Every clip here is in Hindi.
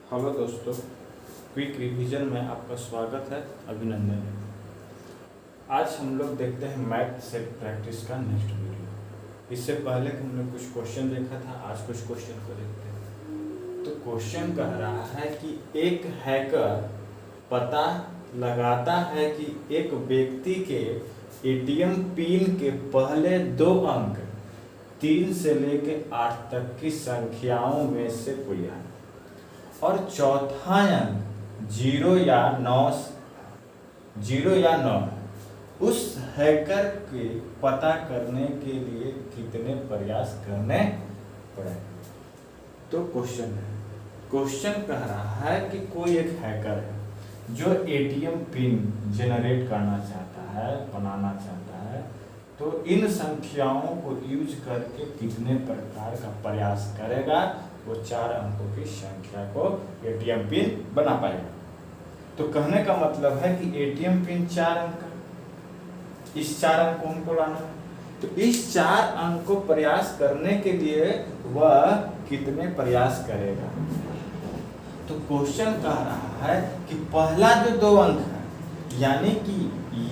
हेलो दोस्तों, क्विक रिवीजन में आपका स्वागत है, अभिनंदन है। आज हम लोग देखते हैं मैथ से प्रैक्टिस का नेक्स्ट वीडियो। इससे पहले हमने कुछ क्वेश्चन देखा था, आज कुछ क्वेश्चन को देखते हैं। तो क्वेश्चन कह रहा है कि एक हैकर पता लगाता है कि एक व्यक्ति के एटीएम पिन के पहले 2 अंक 3 से लेकर 8 तक की संख्याओं में से कोई है और चौथा अंक 0 या 9 उस हैकर के पता करने के लिए कितने प्रयास करने पड़े। तो क्वेश्चन कह रहा है कि कोई एक हैकर है जो एटीएम पिन जनरेट करना चाहता है, बनाना चाहता है। तो इन संख्याओं को यूज करके कितने प्रकार का प्रयास करेगा, वो 4 अंकों की संख्या को एटीएम पिन बना पाएगा। तो कहने का मतलब है कि एटीएम पिन 4 अंक, इस 4 अंक को हमको लाना है। तो इस 4 अंक को प्रयास करने के लिए वह कितने प्रयास करेगा। तो क्वेश्चन कह रहा है कि पहला जो 2 अंक है, यानी कि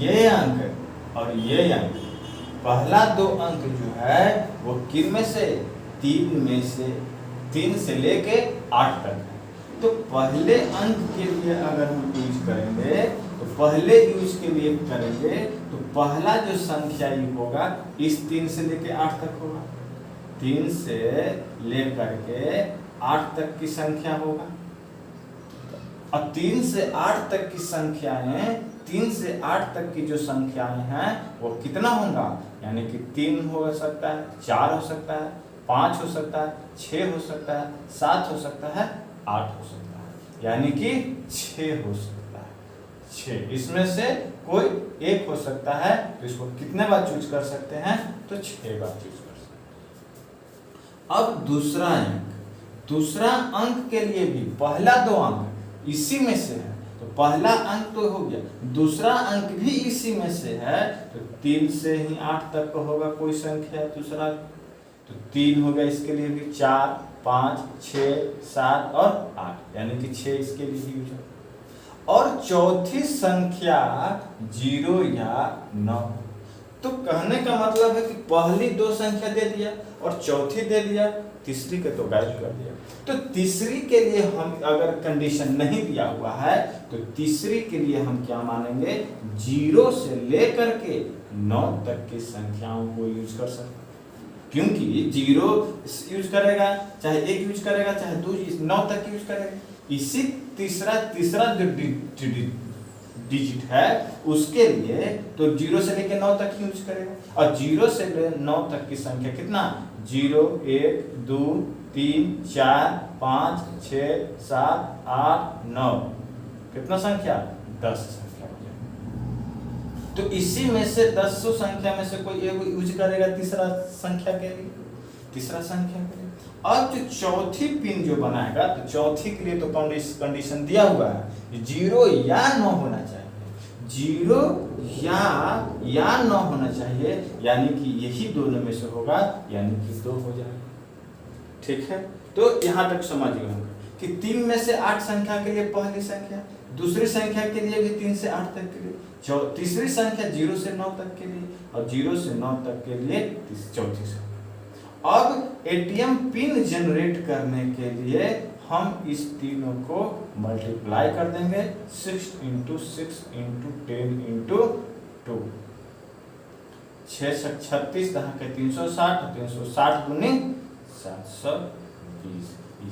ये अंक और ये अंक, पहला 2 अंक जो है वो किन में से, 3 से लेके 8 तक है। तो पहले अंक के लिए अगर हम यूज करेंगे तो पहला जो संख्या ये होगा इस 3 से लेके 8 तक होगा, 3 से लेकर के 8 तक की संख्या होगा। अब 3 से 8 तक की संख्याएं, 3 से 8 तक की जो संख्याएं हैं वो कितना होगा, यानी कि 3 हो सकता है, 4 हो सकता है, 5 हो सकता है, 6 हो सकता है, 7 हो सकता है, 8 हो सकता है, यानी कि 6 हो सकता है। 6 इसमें से कोई एक हो सकता है। तो इसको कितने बार चूज कर सकते हैं, तो 6 बार चूज कर सकते हैं। अब दूसरा अंक के लिए भी पहला 2 अंक इसी में से है, तो पहला अंक तो हो गया, दूसरा अंक भी इसी में से है। तो 3 से ही 8 तक का होगा कोई संख्या दूसरा, तो 3 हो गया, इसके लिए भी 4, 5, 6, 7 और 8, यानी कि 6 इसके लिए भी यूज होगा। और चौथी संख्या 0 या 9। तो कहने का मतलब है कि पहली 2 संख्या दे दिया और चौथी दे दिया, तीसरी के तो गायब कर दिया। तो तीसरी के लिए हम अगर कंडीशन नहीं दिया हुआ है तो तीसरी के लिए हम क्या मानेंगे, 0 से लेकर के 9 तक की संख्याओं को यूज कर सकते हैं। क्योंकि 0 यूज करेगा, चाहे 1 यूज करेगा, चाहे 2, 9 तक यूज करेगा। इसी तीसरा जो डिजिट है उसके लिए तो 0 से लेकर 9 तक यूज करेगा। और 0 से लेकर 9 तक की संख्या कितना, 0, 1, 2, 3, 4, 5, 6, 7, 8, 9, कितना संख्या, 10 संख्या हो जाएगा। तो इसी में से 10 संख्या में से कोई एक यूज करेगा तीसरा संख्या के लिए। अब जो चौथी पिन जो बनाएगा, तो चौथी के लिए तो कंडीशन दिया हुआ है 0 या 9 होना चाहिए, 0 या 9 होना चाहिए, यानी कि यही दोनों में से होगा, यानी कि 2 हो जाएगा। ठीक है, तो यहाँ तक समझ गए होंगे कि 3 में से 8 संख्या के लिए पहली संख्या, दूसरी संख्या के लिए भी 3 से 8 तक के लिए, तीसरी संख्या 0 से 9 तक के लिए, और 0 से 9 तक के लिए चौथी संख्या। अब एटीएम पिन जनरेट करने के लिए हम इस तीनों को मल्टीप्लाई कर देंगे, 6 × 6 × 10 × 2, 6 से 36 के 360, 360 गुने 720,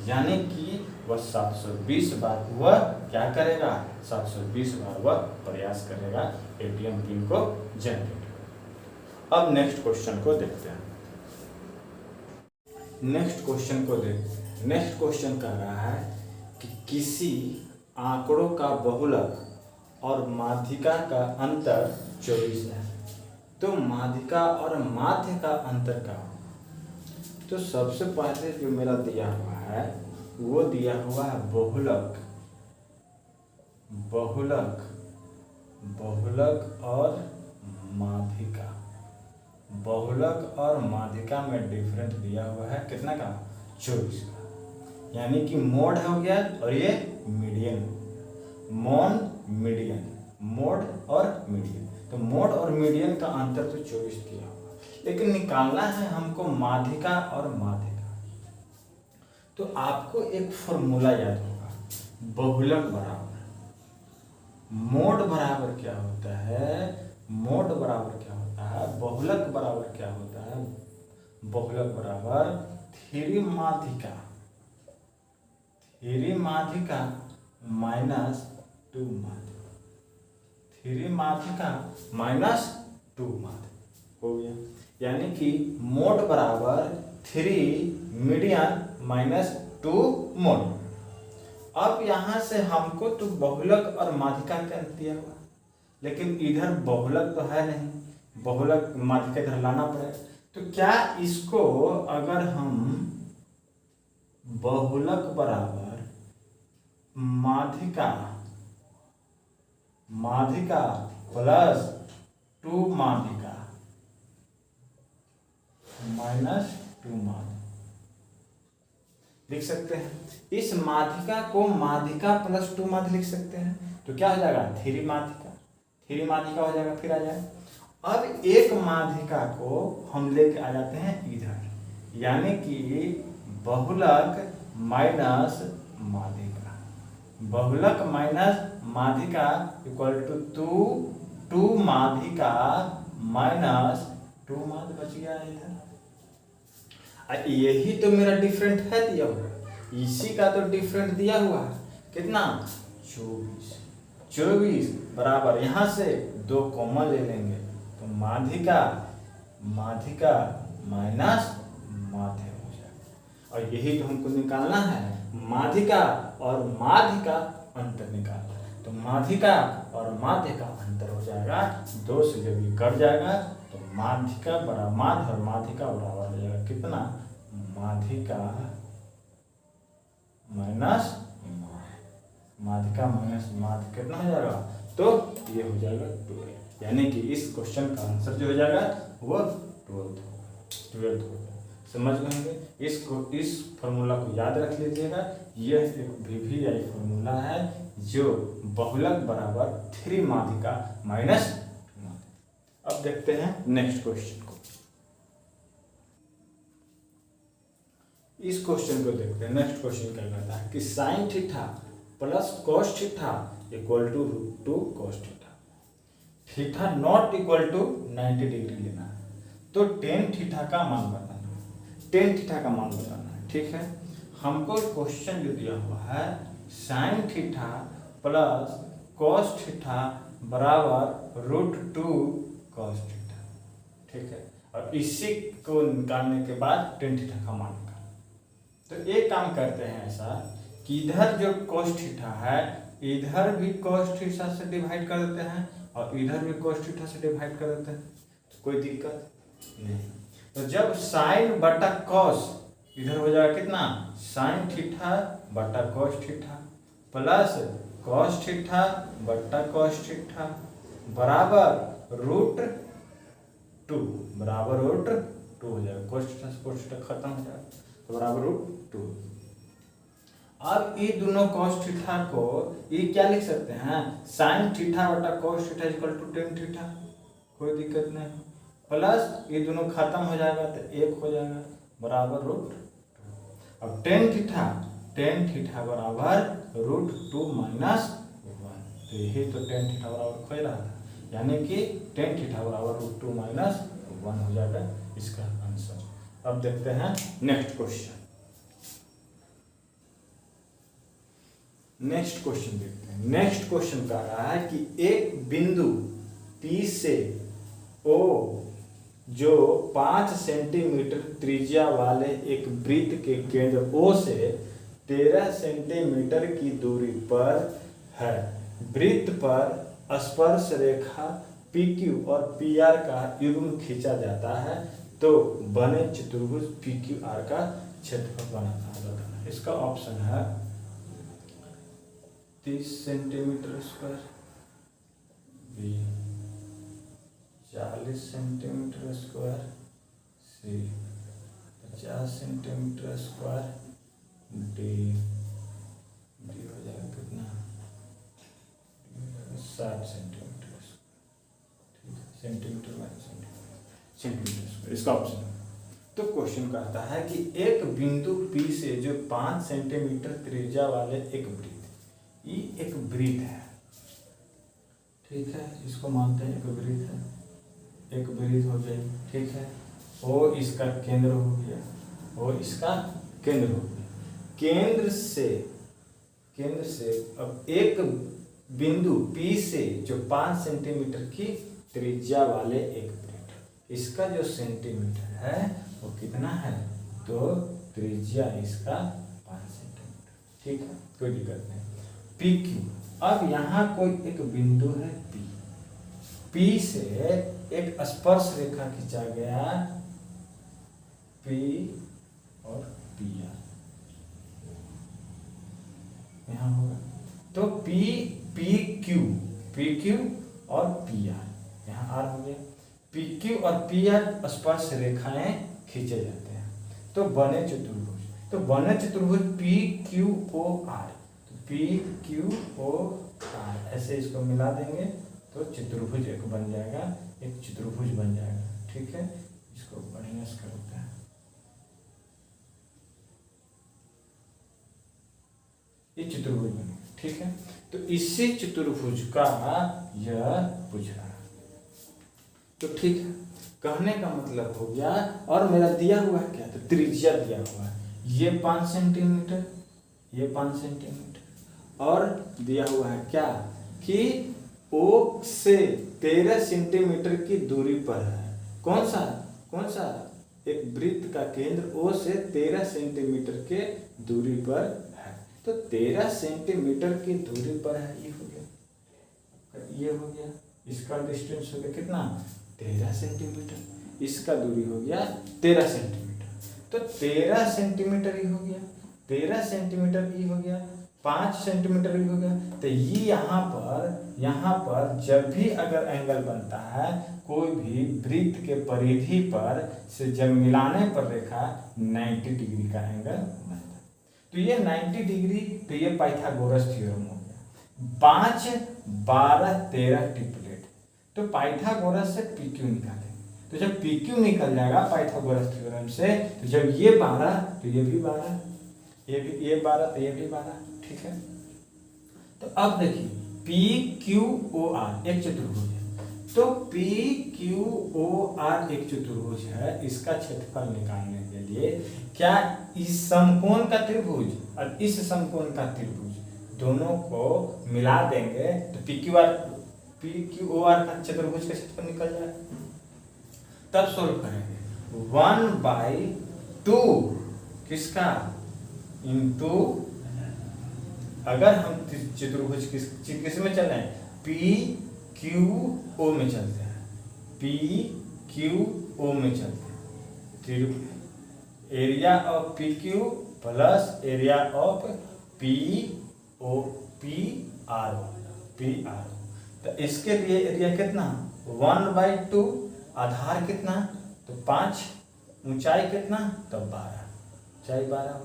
यानी कि वह 720 बार वह क्या करेगा, 720 बार वह प्रयास करेगा एटीएम पिन को जनरेट करने। अब नेक्स्ट क्वेश्चन को देखते हैं। नेक्स्ट क्वेश्चन कह रहा है कि किसी आंकड़ों का बहुलक और माध्यिका का अंतर 24 है। तो माध्यिका और माध्य का अंतर क्या होगा। तो सबसे पहले जो मेरा दिया हुआ है वो दिया हुआ है बहुलक और माध्यिका। बहुलक और माध्यिका में डिफरेंट दिया हुआ है कितना का, 24 का। यानी कि मोड हो गया और ये मीडियन, मोन मीडियन, मोड और मीडियन। तो मोड और मीडियन का अंतर तो 24 किया होगा, लेकिन निकालना है हमको माध्यिका और माध्यिका। तो आपको एक फॉर्मूला याद होगा, बहुलक बराबर मोड बराबर क्या होता है, मोड बराबर क्या होता है, बहुलक बराबर क्या होता है, बहुलक बराबर थ्री माध्यिका, थ्री माध्यिका माइनस 2 माध्यिका, थ्री माध्यिका माइनस 2 माध्यिका हो गया। यानी कि मोड बराबर 3 मीडियन माइनस 2 मोड। अब यहाँ से हमको तो बहुलक और माध्यिका का दिया हुआ, लेकिन इधर बहुलक तो है नहीं, बहुलक माध्यिका इधर लाना पड़ेगा। तो क्या इसको अगर हम बहुलक बराबर माध्यिका, माध्यिका प्लस 2 माध्यिका माइनस 2 माध्यिका लिख सकते हैं। इस माध्यिका को माध्यिका प्लस 2 माध्यिका लिख सकते हैं, तो क्या हो जाएगा 3 माध्यिका, 3 माध्यिका हो जाएगा। फिर आ जाए, अब एक माध्यिका को हम लेके आ जाते हैं इधर, यानी कि बहुलक माइनस माध्यिका, बहुलक माइनस माध्यिका इक्वल टू 2 माध्यिका माइनस 2 माध्य बच गया इधर। यही तो मेरा डिफरेंट है दिया हुआ, इसी का तो डिफरेंट दिया हुआ है कितना 24, 24 बराबर यहाँ से 2 कॉमन ले लेंगे तो माध्यिका, माध्यिका माइनस माध्य हो जाएगा। और यही तो हमको निकालना है, माध्यिका और माध्य का अंतर निकालना है। तो माध्यिका और माध्य का अंतर हो जाएगा 2 से जब ये कट जाएगा तो माध्यिका बराबर माध्य और माध्यिका बराबर हो जाएगा कितना, माध्यिका माइनस माध्यिका माइनस माध्य कितना हो जाएगा, तो ये हो जाएगा 12। यानी कि इस क्वेश्चन का आंसर जो हो जाएगा वो 12 होगा। समझ में होंगे। इस फॉर्मूला को याद रख लीजिएगा, यह एक VVI फॉर्मूला है जो बहुलक बराबर 3 माध्यिका माइनस 2 माध्यिका। अब देखते हैं नेक्स्ट क्वेश्चन को। इस क्वेश्चन को देखते हैं। नेक्स्ट क्वेश्चन क्या कहता है कि sine theta plus cos theta equal to √2 cos theta, theta not equal to 90 degree लेना है, तो टेन थीटा का मान बताना है, टेन थीटा का मान बताना है। ठीक है, हमको क्वेश्चन जो दिया हुआ है sign theta plus cos theta बराबर √2 कॉस थीटा। ठीक है, और इसी को निकालने के बाद टेन थीटा का मान निकालना। तो एक काम करते हैं ऐसा कि इधर जो cos थीटा है इधर भी cos थीटा से डिवाइड कर देते हैं और इधर भी cos थीटा से डिवाइड कर देते हैं, तो कोई दिक्कत नहीं। तो जब साइन बटा cos इधर हो जाएगा कितना, साइन थीटा बटा cos theta plus cos theta बटा cos थीटा बराबर √2 बराबर √2 हो जाएगा। cos थीटा से cos थीटा खत्म हो जाएगा तो बराबर √2। अब ये दोनों cos थीटा को ये क्या लिख सकते हैं, साइन थीटा बटा cos theta equal to ten theta, कोई दिक्कत नहीं। प्लस ये दोनों खत्म हो जाएगा तो 1 हो जाएगा बराबर √2। अब टेन थीटा बराबर √2 माइनस 1, तो यही तो टेन थीटा बराबर खोज रहा था, यानी कि टेन थीटा बराबर √2 माइनस 1 हो जाएगा इसका आंसर। अब देखते हैं नेक्स्ट क्वेश्चन। नेक्स्ट क्वेश्चन देखते हैं। नेक्स्ट क्वेश्चन कह रहा है कि एक बिंदु P से O जो 5 सेंटीमीटर त्रिज्या वाले एक वृत्त के केंद्र O से 13 सेंटीमीटर की दूरी पर है, वृत्त पर स्पर्श रेखा PQ और PR का युग्म खींचा जाता है, तो बने चतुर्भुज PQR का क्षेत्रफल बनाना है। इसका ऑप्शन है 30 centimetre square, B 40 centimetre square, C 50 centimetre square, D हो जाएगा कितना, 60 सेंटीमीटर, सेंटीमीटर बाय सेंटीमीटर, इसका ऑप्शन। तो क्वेश्चन कहता है कि एक बिंदु P से जो 5 सेंटीमीटर त्रिज्या वाले एक वृत्त, ये एक वृत्त है, ठीक है, इसको मानते हैं एक वृत्त है, एक वृत्त हो गई, ठीक है, वो इसका केंद्र हो गया, वो इसका केंद्र हो गया, केंद्र से अब एक बिंदु P से जो 5 सेंटीमीटर की त्रिज्या वाले एक वृत्त, इसका जो सेंटीमीटर है वो कितना है, तो त्रिज्या इसका 5 सेंटीमीटर, ठीक है, कोई दिक्कत नहीं। PQ, अब यहाँ कोई एक बिंदु है P से एक स्पर्श रेखा खींचा गया P और PR, यहाँ होगा, तो PQ और PR, यहाँ R हो गया, PQ और PR स्पर्श रेखाएं खींचे जाते हैं, तो बने चतुर्भुज, तो बने चतुर्भुज PQOR, तो PQOR ऐसे इसको मिला देंगे तो चतुर्भुज एक बन जाएगा, एक चतुर्भुज बन जाएगा, ठीक है, इसको बढ़िया से करते हैं, ये चतुर्भुज बनेगा, ठीक है, तो इसी चतुर्भुज का यह पूछ रहा है, तो ठीक है, कहने का मतलब हो गया, और मेरा दिया हुआ है क्या, तो त्रिज्या दिया हुआ है, ये 5 सेंटीमीटर, ये 5 सेंटीमीटर, और दिया हुआ है क्या कि O से 13 सेंटीमीटर की दूरी पर है, कौन सा एक वृत्त का केंद्र O से 13 सेंटीमीटर के दूरी पर है, तो 13 सेंटीमीटर की दूरी पर है, ये हो गया, ये हो गया, इसका डिस्टेंस हो गया कितना, 13 सेंटीमीटर, इसका दूरी हो गया 13 सेंटीमीटर, तो 13 सेंटीमीटर ही हो गया, 13 सेंटीमीटर ही हो गया, 5 सेंटीमीटर ही हो गया, तो ये यहाँ पर जब भी अगर एंगल बनता है, कोई भी वृत्त के परिधि पर से जब मिलाने पर रेखा 90 डिग्री का एंगल बनता है, तो ये 90 डिग्री, तो ये पाइथागोरस थ्योरम हो गया, 5, 12, 13 ट्रिपलेट, तो पाइथागोरस से PQ निकालेंगे, तो जब PQ निकल जाएगा पाइथागोरस थ्योरम से, तो जब ये 12 तो ये भी 12, ये 12 तो ये भी 12, ठीक है, तो अब देखिए PQOR एक चतुर्भुज है, तो PQOR एक चतुर्भुज है, इसका क्षेत्रफल निकालने के लिए क्या इस समकोण का त्रिभुज और इस समकोण का त्रिभुज दोनों को मिला देंगे, तो PQOR का चतुर्भुज का क्षेत्रफल निकल जाएगा, तब सोल्व करेंगे 1/2 किसका इंटू, अगर हम चतुर्भुज किस में चल रहे हैं, PQO में चलते हैं, PQO में चलते हैं, area of PQ plus area of PRO, तो इसके लिए एरिया कितना 1/2, आधार कितना, तो 5, ऊंचाई कितना, तो 12, ऊंचाई 12,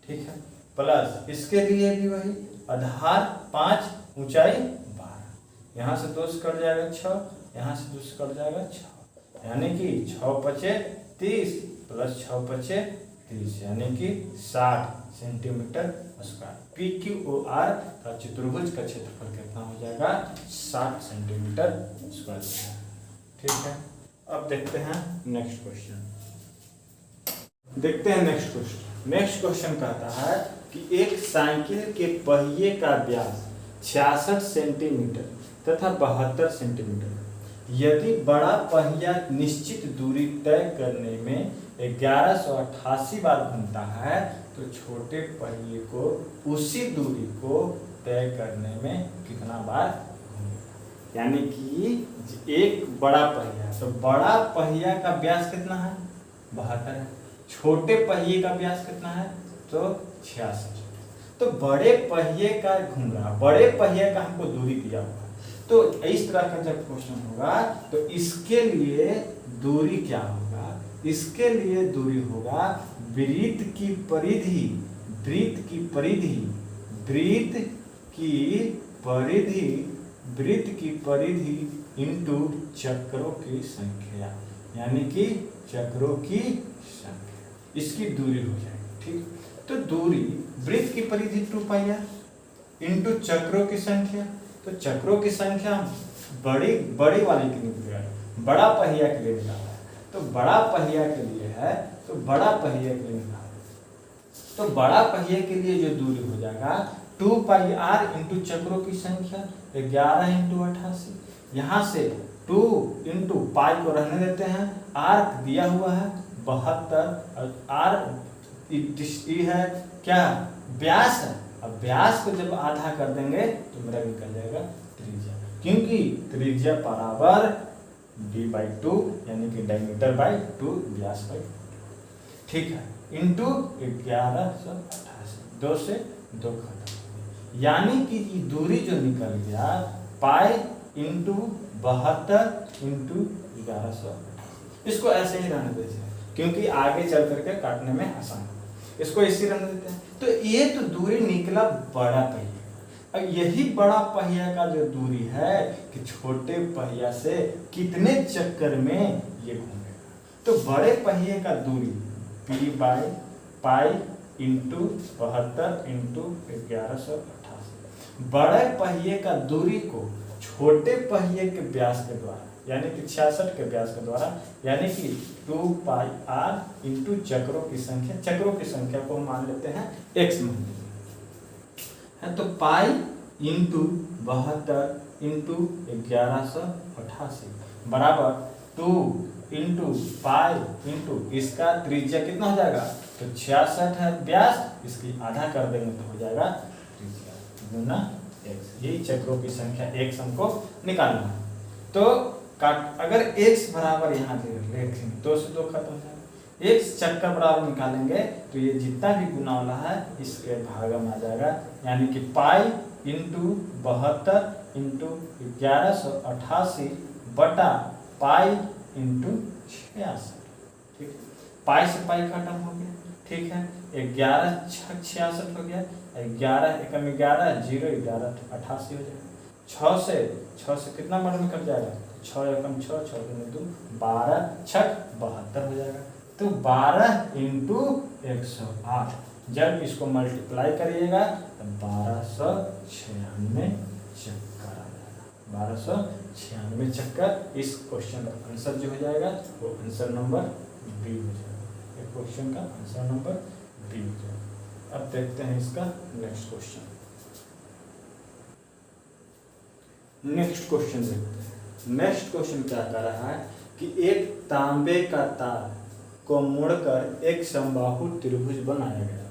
ठीक है, प्लस इसके लिए भी वही आधार 5, ऊंचाई 12, यहाँ से 2 कट जाएगा 6, यहाँ से 2 कट जाएगा 6, यानी कि 6 × 5 = 30 प्लस 6 × 5 = 30, यानी कि 60 सेंटीमीटर स्क्वायर। PQOR का चतुर्भुज का क्षेत्रफल कितना हो जाएगा, 60 सेंटीमीटर स्क्वायर, ठीक है। अब देखते हैं नेक्स्ट क्वेश्चन, नेक्स्ट क्वेश्चन कहता है कि एक साइकिल के पहिए का व्यास 66 सेंटीमीटर तथा 72 सेंटीमीटर, यदि बड़ा पहिया निश्चित दूरी तय करने में 1188 बार घूमता है, तो छोटे पहिए को उसी दूरी को तय करने में कितना बार घूमेगा, यानी कि एक बड़ा पहिया, तो बड़ा पहिया का व्यास कितना है, 72 है, छोटे पहिए का व्यास कितना है, तो 66, तो बड़े पहिए का घूम रहा, बड़े पहिए का हमको दूरी दिया हुआ, तो इस तरह का जब क्वेश्चन होगा तो इसके लिए दूरी क्या होगा, इसके लिए दूरी होगा वृत्त की परिधि वृत्त की परिधि, वृत्त की परिधि इंटू चक्रों की संख्या, यानी कि चक्रों की संख्या, इसकी दूरी हो जाएगी। ठीक, तो दूरी वृत्त की परिधि 2 पाई आर इंटू चक्रों की संख्या, तो चक्रों की संख्या बड़ी वाली के लिए, बड़ा पहिया के लिए निकाला है, तो बड़ा पहिया के लिए है, तो बड़ा पहिया के लिए निकाला, तो बड़ा पहिए के लिए जो दूरी हो जाएगा 2 पाई आर इंटू चक्रों की संख्या 11 इंटू 88। यहाँ से 2 इंटू पाई को रहने देते हैं, आर दिया हुआ है 72 और आर है क्या, व्यास है। अब व्यास को जब आधा कर देंगे तो मेरा निकल जाएगा त्रिज्या, क्योंकि त्रिज्या बराबर d/2 यानी कि डायमीटर बाई 2 व्यास बाई 2। ठीक है, इंटू 1188, 2 से 2 खत्म, यानी कि ये दूरी जो निकल गया पाई इंटू 72 इंटू 1188। इसको ऐसे ही रहने देते हैं क्योंकि आगे चल करके काटने में आसान है, इसको इसी रहने देते हैं। तो ये तो दूरी निकला बड़ा पहिया, अब यही बड़ा पहिया का जो दूरी है कि छोटे पहिया से कितने चक्कर में ये घूमेगा, तो बड़े पहिए का दूरी p/पाई इंटू 72 इंटू 1188। बड़े पहिए का दूरी को छोटे पहिए के व्यास के द्वारा यानी कि 66 के व्यास के द्वारा, यानी कि 2 पाई आर इंटू चक्रों की संख्या, चक्रों की संख्या को मान लेते हैं x मान लेते हैं, तो पाई इंटू 72 इंटू 1188 बराबर 2 इंटू पाई इंटू इसका त्रिज्या कितना हो जाएगा, तो 66 है व्यास, इसकी आधा कर देंगे तो हो जाएगा त्रिज्या गुना x। यही चक्रों की संख्या x हमको निकालना है। तो अगर x बराबर यहाँ देखेंगे 2 से 2 खत्म हो जाएगा, x चक्कर बराबर निकालेंगे तो ये जितना भी गुना वाला है इसके भाग में आ जाएगा, यानी कि पाई इंटू 72 इंटू 1188 बटा पाई इंटू 66। ठीक, पाई से पाई खत्म हो गया। ठीक है, 11 66 हो गया, 11 एकम 11 0 11 88 हो जाएगा। 6 से कितना मर्द में कट जाएगा, 6 एकम 6 6 दूनी 2 12 6 72 हो जाएगा। तो 12 इंटू 108 जब इसको मल्टीप्लाई करिएगा तो 1296 चक्कर आ जाएगा। 1296 चक्कर इस क्वेश्चन का आंसर जो हो जाएगा वो आंसर नंबर बी हो जाएगा। इस क्वेश्चन का आंसर नंबर बी हो जाएगा। अब देखते हैं इसका नेक्स्ट क्वेश्चन। नेक्स्ट क्वेश्चन देखते हैं। नेक्स्ट क्वेश्चन क्या कह रहा है कि एक तांबे का तार को मोड़कर एक समबाहु त्रिभुज बनाया गया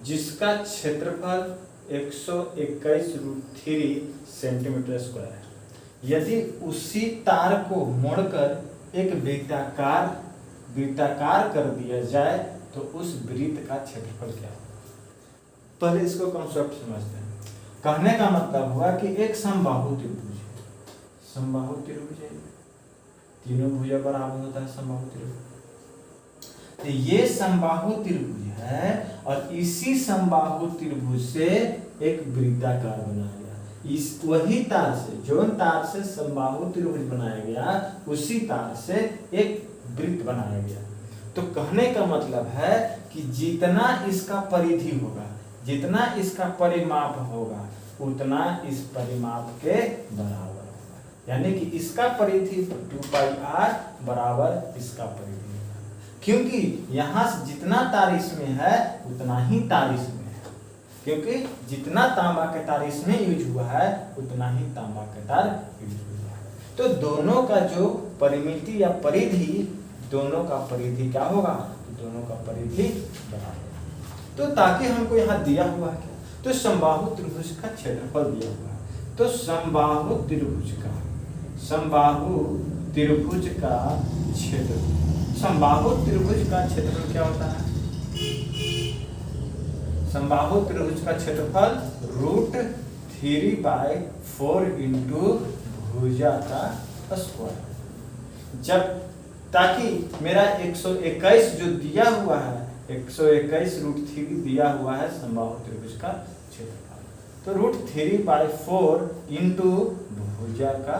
जिसका क्षेत्रफल 121√3 सेंटीमीटर स्क्वायर है। यदि उसी तार को मोड़कर एक वृत्ताकार कर दिया जाए तो उस वृत्त का क्षेत्रफल क्या होगा। पहले इसको कॉन्सेप्ट समझते हैं। कहने का मतलब हुआ कि एक समबाहु त्रिभुज है, समबाहु त्रिभुज है, तीनों भुजा बराबर होता है समबाहु त्रिभुज। तो ये समबाहु त्रिभुज है और इसी समबाहु त्रिभुज से एक वृत्ताकार बनाया गया। इस वही तार से, जो तार से समबाहु त्रिभुज बनाया गया उसी तार से एक वृत्त बनाया गया। तो कहने का मतलब है कि जितना इसका परिधि होगा, जितना इसका परिमाप होगा उतना इस परिमाप के बराबर होगा। यानी कि इसका परिधि 2πr बराबर इसका परिधि, क्योंकि यहाँ से जितना तार इसमें है उतना ही तार इसमें है, क्योंकि जितना तांबा के तार इसमें यूज हुआ है उतना ही तांबा के तार यूज हुआ है। तो दोनों का जो परिमिति या परिधि, दोनों का परिधि क्या होगा, दोनों का परिधि बराबर। तो ताकि हमको यहाँ दिया हुआ है क्या, तो समबाहु त्रिभुज का क्षेत्रफल दिया हुआ है। तो समबाहु त्रिभुज का क्षेत्र, समबाहु त्रिभुज का क्षेत्रफल क्या होता है, समबाहु त्रिभुज का क्षेत्रफल √3/4 इंटू भुजा का स्क्वायर। जब ताकि मेरा 121 जो दिया हुआ है 121√3 दिया हुआ है समबाहु त्रिभुज का क्षेत्रफल। तो √3/4 इंटू भुजा का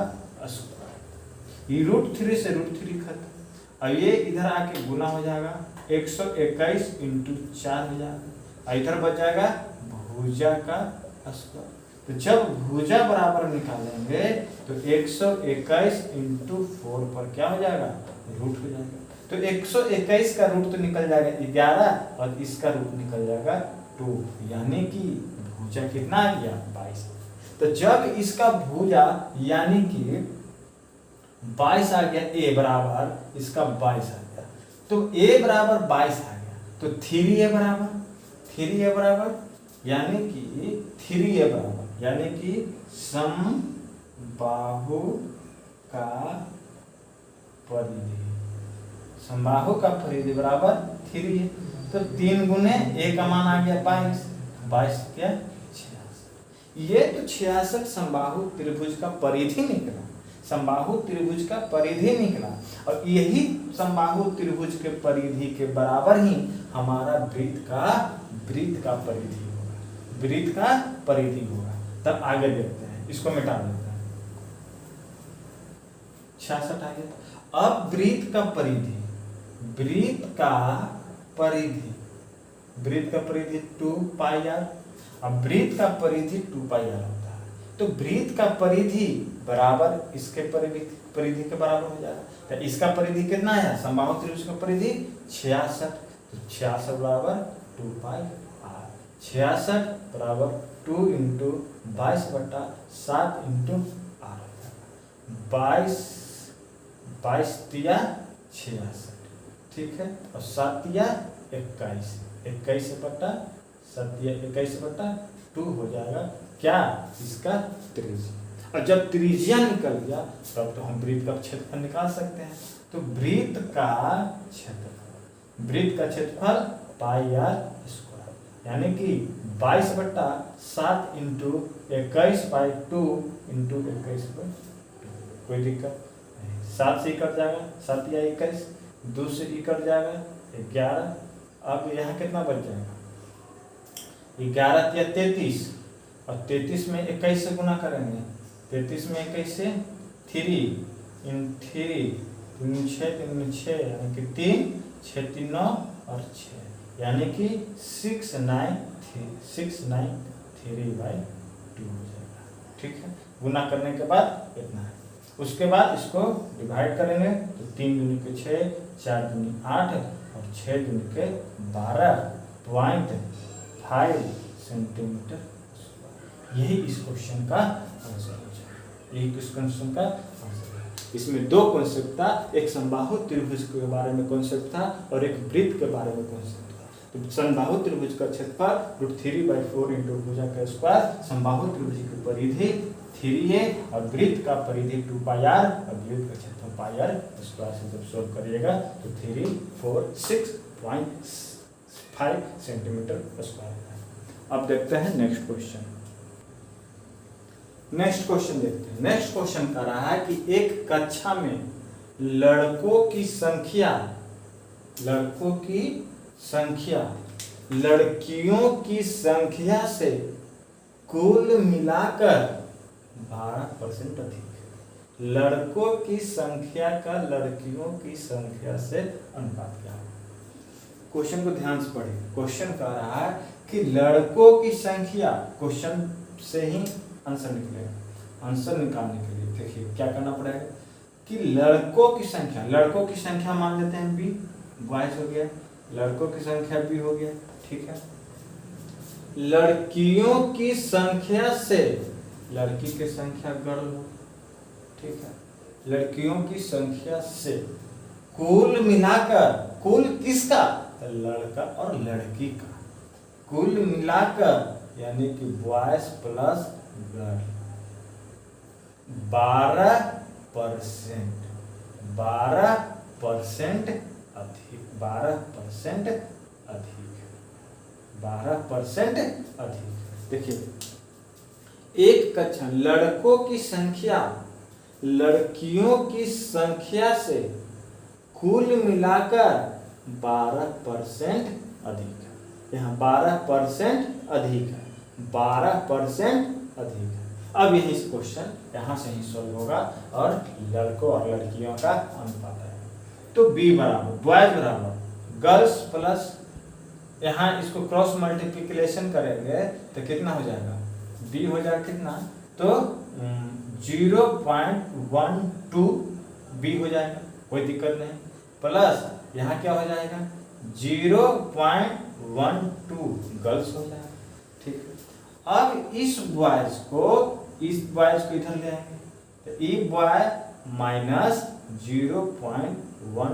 स्क्वायर। ये √3 से √3 खत्म। अब ये इधर आके गुना हो जाएगा 121 इंटू 4 हो जाएगा। इधर बच जाएगा भुजा का स्क्वायर। तो जब भुजा बराबर निकालेंगे तो 121 इंटू 4 पर क्या हो जाएगा, रूट हो जाएगा। तो 121 का रूट तो निकल जाएगा 11 और इसका रूट निकल जाएगा 2, यानी कि भुजा कितना आ गया 22। तो जब इसका भुजा यानी कि 22 आ गया, ए बराबर इसका 22 आ गया, तो ए बराबर 22 आ गया, तो 3a बराबर यानी कि 3a बराबर यानी कि समबाहु का परिधि, समबाहु का परिधि बराबर 3a। तो 3 गुने a का मान आ गया 22 क्या 66। ये तो 66 समबाहु त्रिभुज का परिधि निकला, समबाहु त्रिभुज का परिधि निकला। और यही समबाहु त्रिभुज के परिधि के बराबर ही हमारा वृत्त का परिधि होगा, वृत्त का परिधि होगा। तब आगे देखते हैं, इसको मिटा देते हैं। 66 आ गया। अब वृत्त का परिधि, वृत्त का परिधि 2πr। अब वृत्त का परिधि 2πr होता है, तो वृत्त का परिधि बराबर इसके परिधि के बराबर हो जाएगा। तो इसका परिधि कितना है, समबाहु त्रिभुज का परिधि 66, तो 66 बराबर 2πr। 66 बराबर 2 इंटू 22/7 इंटू r, 22 तिया 66, ठीक है। और 7 तिया 21, 21/2 हो जाएगा क्या, इसका त्रिज्या। और जब त्रिज्या निकल गया तब तो हम वृत्त का क्षेत्रफल निकाल सकते हैं। तो वृत्त का क्षेत्रफल πr², यानी कि 22/7 इंटू 21/2 इंटू 21/2। कोई दिक्कत नहीं, 7 से कट जाएगा, 7 या 21, 2 से कट जाएगा 11। अब यहाँ कितना बच जाएगा, 11 या 33, और 33 में 21 से गुना करेंगे, 33 में 21 से 3 इन 3 3 6 3 6 यानी कि 3 6 3 9 और 6 यानी कि 693/2 हो जाएगा, ठीक है। गुना करने के बाद इतना है। उसके बाद इसको डिवाइड करेंगे तो 3 दूनी के 6, 4 दूनी 8 और 6 दूनी के 12.5 सेंटीमीटर। यही इस क्वेश्चन का आंसर हो जाएगा, यही इस क्वेश्चन का आंसर है। इसमें 2 कॉन्सेप्ट था, एक समबाहु त्रिभुज के बारे में कॉन्सेप्ट था और एक वृत्त के बारे में कॉन्सेप्ट था। तो समबाहु त्रिभुज का क्षेत्रफल √3/4 इंटू भुजा का स्क्वायर, समबाहु त्रिभुज की परिधि 3a और वृत्त का परिधि 2πr और वृत्त का क्षेत्रफल πr स्क्वायर से जब सॉल्व करिएगा तो 346.5 सेंटीमीटर स्क्वायर है। अब देखते हैं नेक्स्ट क्वेश्चन। नेक्स्ट क्वेश्चन देखते हैं। नेक्स्ट क्वेश्चन कह रहा है कि एक कक्षा में लड़कों की संख्या लड़कियों की संख्या से कुल मिलाकर 12% अधिक है। लड़कों की संख्या का लड़कियों की संख्या से अनुपात क्या है। क्वेश्चन को ध्यान से पढ़िए। क्वेश्चन कह रहा है कि लड़कों की संख्या, क्वेश्चन से ही आंसर निकलेगा। आंसर निकालने के लिए देखिए क्या करना पड़ेगा कि लड़कों की संख्या मान लेते हैं बी, बॉयज हो गया, लड़कों की संख्या बी हो गया, ठीक है। लड़कियों की संख्या से, लड़की की संख्या गर्ल हो, ठीक है। लड़कियों की संख्या से कुल मिलाकर, कुल किसका, लड़का और लड़की का, कुल मिलाकर यानी कि बॉयज प्लस गर्ल 12% अधिक, 12% अधिक। देखिए एक कक्षा लड़कों की संख्या लड़कियों की संख्या से कुल मिलाकर 12% अधिक है, यहाँ 12% अधिक है, 12% अधिक है। अब यही क्वेश्चन यहाँ से ही सॉल्व होगा और लड़कों और लड़कियों का अनुपात है। तो बी बराबर बॉयज बराबर गर्ल्स प्लस, यहाँ इसको क्रॉस मल्टीप्लिकेशन करेंगे तो कितना हो जाएगा, बी हो जाएगा कितना, तो 0.12 बी हो जाएगा, कोई दिक्कत नहीं, प्लस यहाँ क्या हो जाएगा 0.12 गर्ल्स हो जाएगा। ठीक है, अब इस बॉयज को इधर ले आएंगे तो ई बॉय माइनस 0.12 बॉय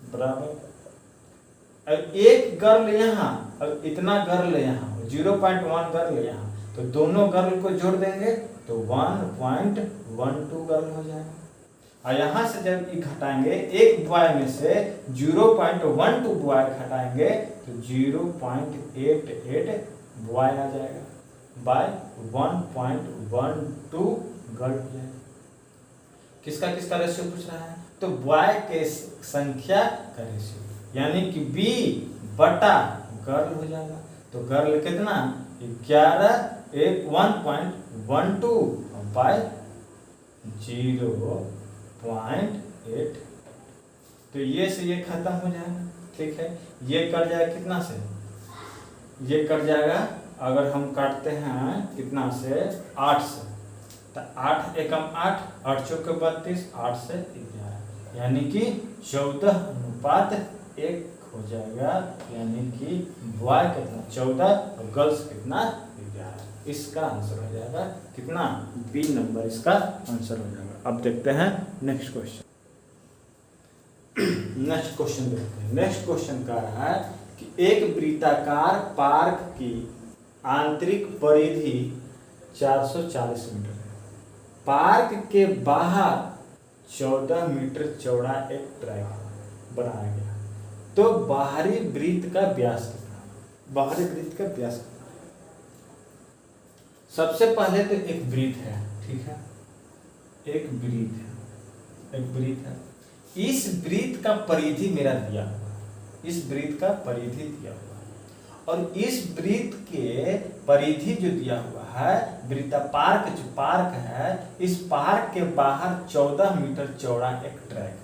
बराबर, अब एक गर्ल यहाँ और इतना गर्ल यहाँ, 0.1 गर्ल यहाँ, तो दोनों गर्ल को जोड़ देंगे तो 1.12 गर्ल हो जाएगा। और यहाँ से जब ये घटाएंगे एक बॉय में से 0.12 बॉय घटाएंगे तो 0.88 बॉय आ जाएगा बाय 1.12 गर्ल हो जाएगा। किसका किसका रेशियो पूछ रहा है, तो बॉय के संख्या का रेशियो, यानी कि बी बटा गर्ल हो जाएगा। तो गर्ल कितना 1.12 बाय 0.8, तो ये से ये खत्म हो जाएगा। ठीक है, ये कट जाएगा कितना से, ये कट जाएगा अगर हम काटते हैं कितना से 8 से, तो 8 एकम 8, 8 चौके 32, 8 से 11, यानी कि 14:1 हो जाएगा, यानी कि बॉय कितना 14 और गर्ल्स कितना 11। इसका आंसर हो जाएगा कितना, बी नंबर इसका आंसर हो जाएगा। अब देखते हैं नेक्स्ट क्वेश्चन। नेक्स्ट क्वेश्चन देखते हैं। नेक्स्ट क्वेश्चन कह रहा है कि एक वृत्ताकार पार्क की आंतरिक परिधि 440 मीटर है, पार्क के बाहर 14 मीटर चौड़ा एक ट्रैक बनाया गया, तो बाहरी वृत्त का व्यास कितना, बाहरी वृत्त का व्यास कितना। सबसे पहले तो एक वृत्त है, ठीक है, एक वृत्त है, एक वृत्त है, इस वृत्त का परिधि मेरा दिया हुआ है, इस वृत्त का परिधि दिया हुआ है, और इस वृत्त के परिधि जो दिया हुआ है, वृत्ता पार्क जो पार्क है, इस पार्क के बाहर 14 मीटर चौड़ा एक ट्रैक है,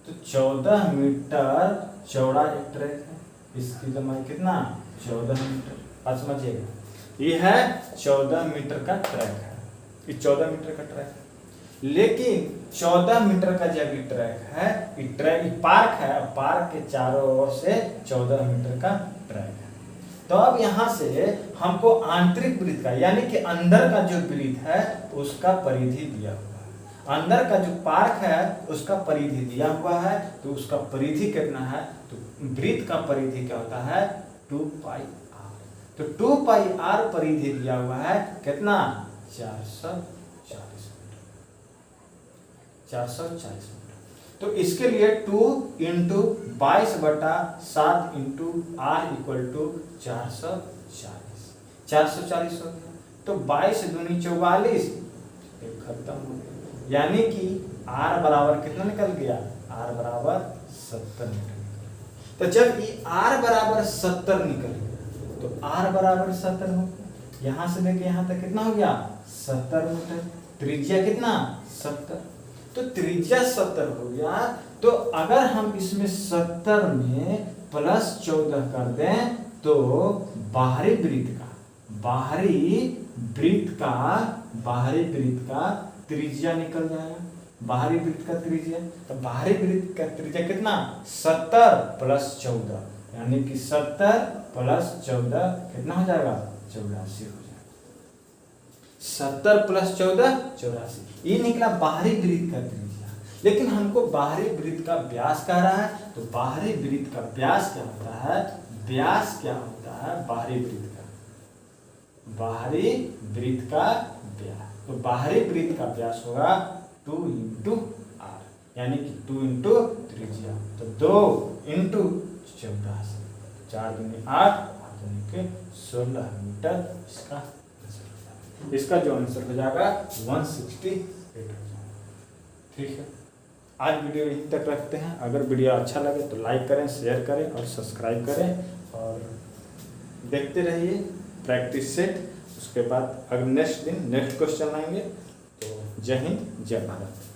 तो 14 मीटर चौड़ा एक ट्रैक है, इसकी लंबाई कितना 14 मीटर। बात समझिएगा, ये है 14 मीटर का ट्रैक है, ये 14 मीटर का ट्रैक है, लेकिन 14 मीटर का जब ये ट्रैक है, ये ट्रैक पार्क है, पार्क के चारों ओर से 14 मीटर का ट्रैक है। तो अब यहाँ से हमको आंतरिक वृत्त का, यानी कि अंदर का जो वृत्त है उसका परिधि दिया हुआ है, अंदर का जो पार्क है उसका परिधि दिया हुआ है, तो उसका परिधि कितना है, तो वृत्त का परिधि क्या होता है 2πr, तो 2πr परिधि दिया हुआ है कितना 440 मीटर, 440 मीटर। तो इसके लिए 2 × 22/7 × r = 440 हो गया, तो 22 दूनी 44, खत्म हो गया, यानी कि r बराबर कितना निकल गया, r बराबर 70 मीटर। तो जब ये r बराबर 70 निकल गया, तो r बराबर 70 हो गया, यहाँ से लेके यहाँ तक कितना हो गया 70 मीटर, त्रिज्या कितना 70, तो त्रिज्या 70 हो गया। तो अगर हम इसमें 70 में +14 कर दें तो बाहरी वृत्त का त्रिज्या निकल जाएगा, बाहरी वृत्त का त्रिज्या, तो बाहरी वृत्त का त्रिज्या कितना 70 + 14, यानी कि 70 + 14 कितना हो जाएगा 84 हो जाएगा, 70 + 14 84, ये निकला बाहरी वृत्त का त्रिज्या। लेकिन हमको बाहरी वृत्त का व्यास कह रहा है, तो बाहरी वृत्त का व्यास क्या होता है, व्यास क्या होता है बाहरी वृत्त का व्यास, तो बाहरी वृत्त का व्यास होगा 2 × r, यानी कि 2 × त्रिज्या, तो 2 × 14, 4 दूनी 8, 8 दूनी के 16 मीटर इसका जो आंसर हो जाएगा 168 हो जाएगा। ठीक है, आज वीडियो यहीं तक रखते हैं। अगर वीडियो अच्छा लगे तो लाइक करें, शेयर करें और सब्सक्राइब करें और देखते रहिए प्रैक्टिस सेट। उसके बाद अगर नेक्स्ट दिन नेक्स्ट क्वेश्चन आएंगे। तो जय हिंद, जय भारत।